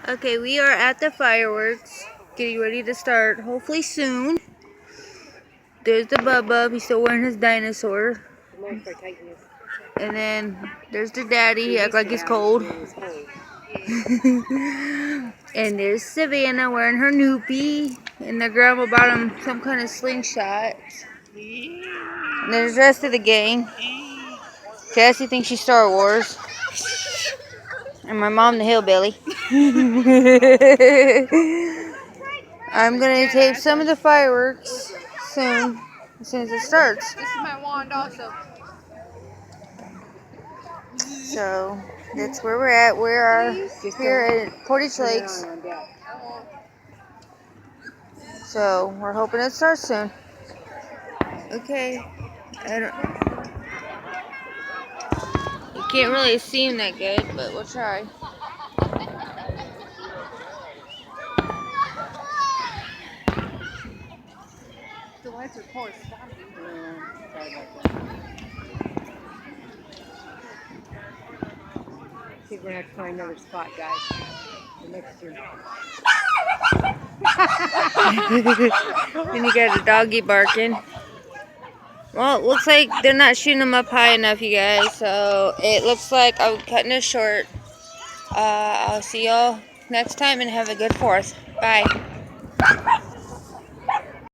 Okay, we are at the fireworks, getting ready to start, hopefully soon. There's the Bubba, he's still wearing his dinosaur. And then there's the daddy, he acts like he's cold. And there's Savannah wearing her Noopy. And the grandma bought him some kind of slingshot. And there's the rest of the gang. Cassie thinks she's Star Wars. And my mom the hillbilly. I'm gonna tape some of the fireworks soon, as soon as it starts. This is my wand also. So that's where we're at. We are here at Portage Lakes. So we're hoping it starts soon. Okay. You can't really see him that good, but we'll try. The lights are corresponding. I think we're going to have to find another spot, guys. The next year. Then you got a doggy barking. Well, it looks like they're not shooting them up high enough, you guys. So it looks like I'm cutting it short. I'll see y'all next time and have a good 4th. Bye.